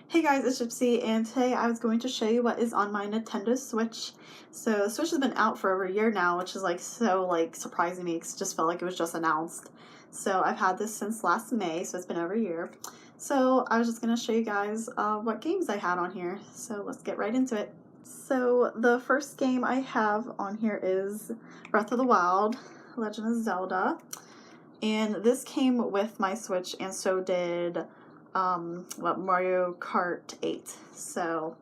Hey guys, it's Gypsy, and today I was going to show you what is on my Nintendo Switch. So the Switch has been out for over a year now, which is so surprising me because it just felt like it was just announced. So I've had this since last May, so it's been over a year. So I was just going to show you guys what games I had on here. So let's get right into it. So the first game I have on here is Breath of the Wild, Legend of Zelda. And this came with my Switch, and so did Mario Kart 8. So,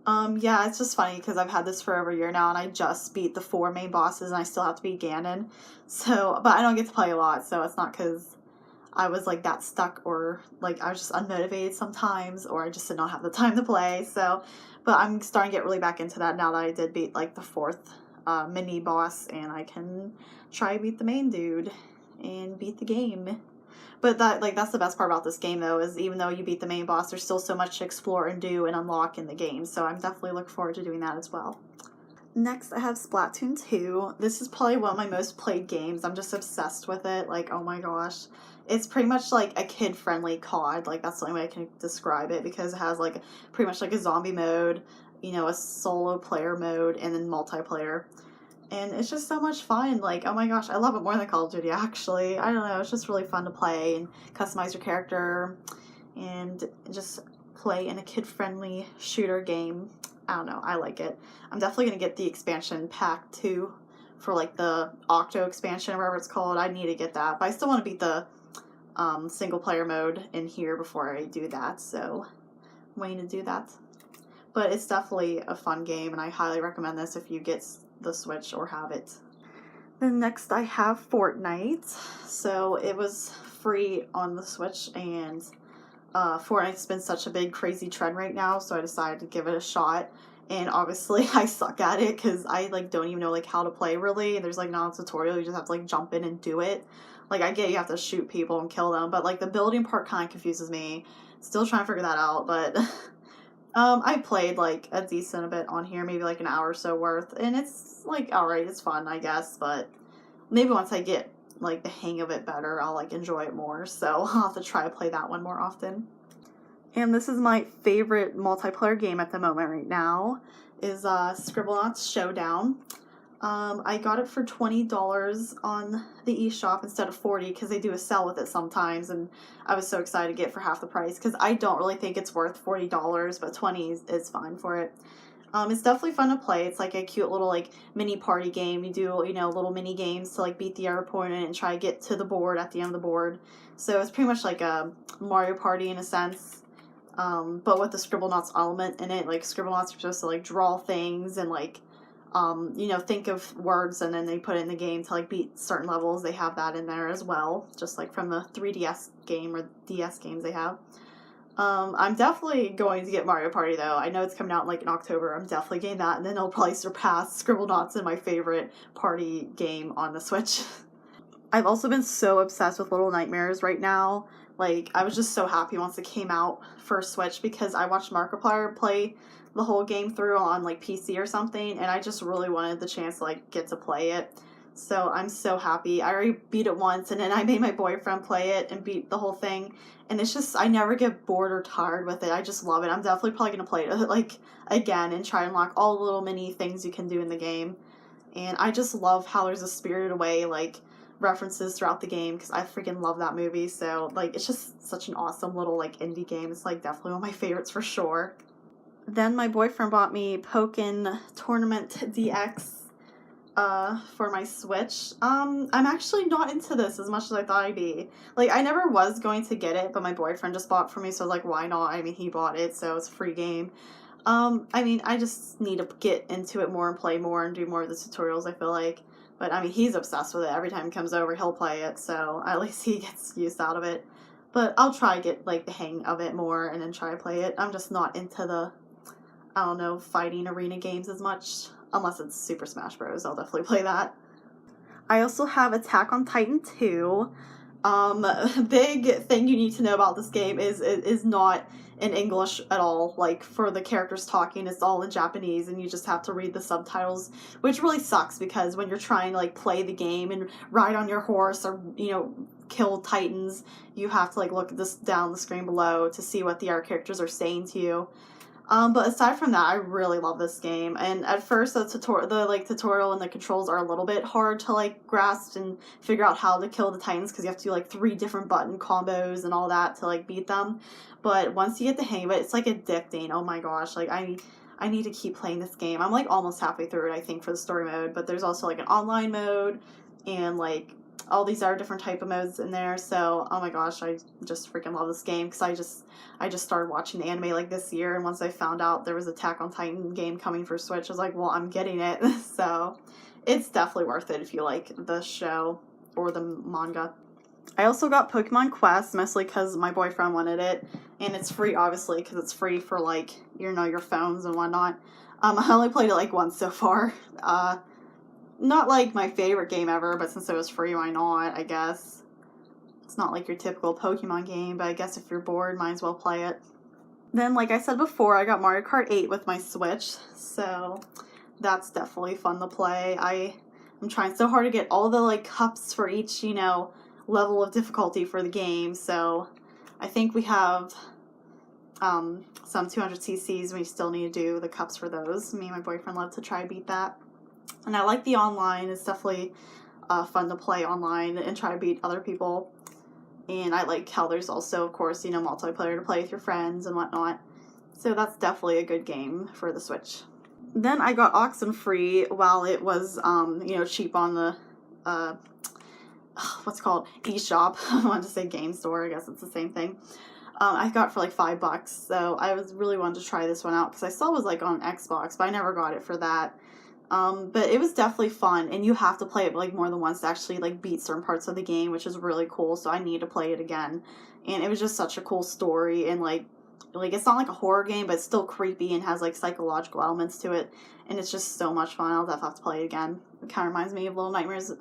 yeah, it's just funny because I've had this for over a year now, and I just beat the 4 main bosses, and I still have to beat Ganon. So, but I don't get to play a lot, so it's not because I was like that stuck or like I was just unmotivated sometimes, or I just did not have the time to play. So, but I'm starting to get really back into that now that I did beat like the 4th mini boss, and I can try beat the main dude and beat the game. But that's the best part about this game, though, is even though you beat the main boss, there's still so much to explore and do and unlock in the game. So I'm definitely looking forward to doing that as well. Next, I have Splatoon 2. This is probably one of my most played games. I'm just obsessed with it. Like, oh my gosh. It's pretty much like a kid-friendly COD. Like, that's the only way I can describe it, because it has like pretty much like a zombie mode, you know, a solo player mode, and then multiplayer. And it's just so much fun. Like, oh my gosh, I love it more than Call of Duty, actually. I don't know, it's just really fun to play and customize your character and just play in a kid-friendly shooter game. I don't know, I like it. I'm definitely going to get the expansion pack, too, for, like, the Octo expansion, or whatever it's called. I need to get that. But I still want to beat the single-player mode in here before I do that, so I'm waiting to do that. But it's definitely a fun game, and I highly recommend this if you get the Switch or have it. Then next I have Fortnite. So it was free on the Switch, and Fortnite's been such a big crazy trend right now, so I decided to give it a shot. And obviously I suck at it because I like don't even know like how to play really. There's like not a tutorial, you just have to like jump in and do it. Like I get you have to shoot people and kill them, but like the building part kind of confuses me. Still trying to figure that out, but I played like a decent bit on here, maybe like an hour or so worth, and it's like alright, it's fun, I guess, but maybe once I get like the hang of it better, I'll like enjoy it more, so I'll have to try to play that one more often. And this is my favorite multiplayer game at the moment right now, is Scribblenauts Showdown. I got it for $20 on the eShop instead of $40 because they do a sale with it sometimes, and I was so excited to get it for half the price because I don't really think it's worth $40, but $20 is fine for it. It's definitely fun to play. It's like a cute little like mini party game. You do, you know, little mini games to like beat the other opponent and try to get to the board at the end of the board. So it's pretty much like a Mario Party in a sense. But with the Scribblenauts element in it. Like Scribblenauts are supposed to like draw things and like you know, think of words and then they put it in the game to like beat certain levels. They have that in there as well, just like from the 3DS game or DS games they have. I'm definitely going to get Mario Party though. I know it's coming out like in October. I'm definitely getting that, and then it'll probably surpass Scribblenauts in my favorite party game on the Switch. I've also been so obsessed with Little Nightmares right now. Like, I was just so happy once it came out for Switch because I watched Markiplier play the whole game through on, like, PC or something, and I just really wanted the chance to, like, get to play it. So I'm so happy. I already beat it once, and then I made my boyfriend play it and beat the whole thing, and it's just, I never get bored or tired with it. I just love it. I'm definitely probably going to play it, like, again and try and unlock all the little mini things you can do in the game. And I just love how there's a Spirited Away, like, references throughout the game because I freaking love that movie. So like it's just such an awesome little like indie game. It's like definitely one of my favorites for sure. Then my boyfriend bought me Pokken Tournament DX for my Switch. I'm actually not into this as much as I thought I'd be. Like I never was going to get it, but my boyfriend just bought it for me, so I was like, why not? I mean, he bought it, so it's a free game. I mean, I just need to get into it more and play more and do more of the tutorials, I feel like. But, I mean, he's obsessed with it. Every time he comes over, he'll play it, so at least he gets used out of it. But I'll try to get, like, the hang of it more and then try to play it. I'm just not into the, I don't know, fighting arena games as much. Unless it's Super Smash Bros. I'll definitely play that. I also have Attack on Titan 2. Big thing you need to know about this game is not in English at all. Like, for the characters talking, it's all in Japanese, and you just have to read the subtitles, which really sucks, because when you're trying to, like, play the game and ride on your horse or, you know, kill titans, you have to like look at this down the screen below to see what the art characters are saying to you. But aside from that, I really love this game. And at first, the tutorial and the controls are a little bit hard to like grasp and figure out how to kill the titans, because you have to do like 3 different button combos and all that to like beat them. But once you get the hang of it, it's like addicting. Oh my gosh, like I need to keep playing this game. I'm like almost halfway through it, I think, for the story mode. But there's also like an online mode and like all these are different type of modes in there. So oh my gosh, I just freaking love this game, because I just started watching the anime like this year, and once I found out there was Attack on Titan game coming for Switch, I was like, well, I'm getting it. So it's definitely worth it if you like the show or the manga. I also got Pokemon Quest, mostly because my boyfriend wanted it, and it's free, obviously, because it's free for like, you know, your phones and whatnot. I only played it like once so far. Not like my favorite game ever, but since it was free, why not, I guess. It's not like your typical Pokemon game, but I guess if you're bored, might as well play it. Then, like I said before, I got Mario Kart 8 with my Switch, so that's definitely fun to play. I'm trying so hard to get all the, like, cups for each, you know, level of difficulty for the game, so I think we have some 200cc's, we still need to do the cups for those. Me and my boyfriend love to try to beat that. And I like the online. It's definitely fun to play online and try to beat other people. And I like how there's also, of course, you know, multiplayer to play with your friends and whatnot. So that's definitely a good game for the Switch. Then I got Oxenfree while it was, you know, cheap on the, what's it called, eShop. I wanted to say game store. I guess it's the same thing. I got it for like $5, so I was really wanted to try this one out, because I saw it was like on Xbox, but I never got it for that. But it was definitely fun, and you have to play it like more than once to actually like beat certain parts of the game, which is really cool, so I need to play it again. And it was just such a cool story, and like it's not like a horror game, but it's still creepy and has like psychological elements to it, and it's just so much fun. I'll definitely have to play it again. It kind of reminds me of Little Nightmares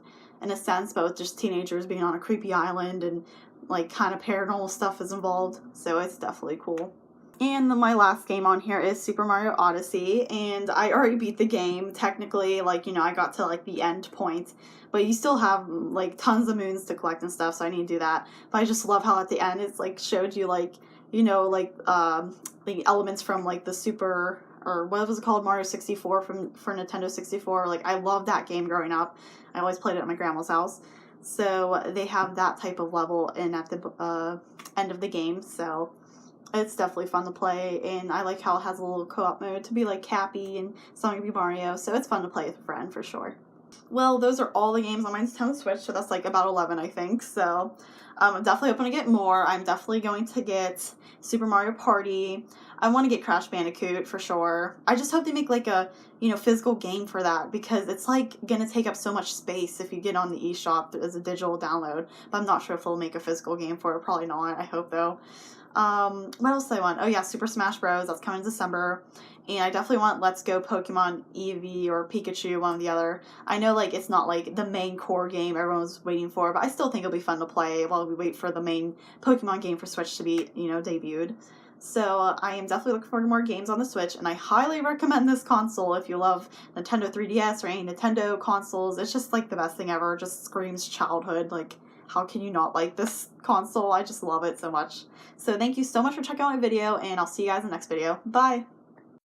in a sense, but with just teenagers being on a creepy island, and like kind of paranormal stuff is involved, so it's definitely cool. And my last game on here is Super Mario Odyssey, and I already beat the game, technically, like, you know, I got to, like, the end point, but you still have, like, tons of moons to collect and stuff, so I need to do that. But I just love how at the end it's, like, showed you, like, you know, like, the elements from, like, the Super, or what was it called, Mario 64 for Nintendo 64, like, I loved that game growing up. I always played it at my grandma's house. So they have that type of level in at the end of the game, so it's definitely fun to play, and I like how it has a little co-op mode to be like Cappy and Sonic be Mario, so it's fun to play with a friend for sure. Well, those are all the games on my Nintendo Switch, so that's like about 11, I think, so I'm definitely hoping to get more. I'm definitely going to get Super Mario Party. I want to get Crash Bandicoot for sure. I just hope they make like a, you know, physical game for that, because it's like gonna take up so much space if you get on the eShop as a digital download, but I'm not sure if they'll make a physical game for it. Probably not. I hope though. What else do I want? Oh yeah, Super Smash Bros. That's coming in December. And I definitely want Let's Go Pokemon Eevee or Pikachu, one or the other. I know, like, it's not, like, the main core game everyone was waiting for, but I still think it'll be fun to play while we wait for the main Pokemon game for Switch to be, you know, debuted. So I am definitely looking forward to more games on the Switch, and I highly recommend this console if you love Nintendo 3DS or any Nintendo consoles. It's just, like, the best thing ever. It just screams childhood. Like, how can you not like this console? I just love it so much. So thank you so much for checking out my video, and I'll see you guys in the next video. Bye!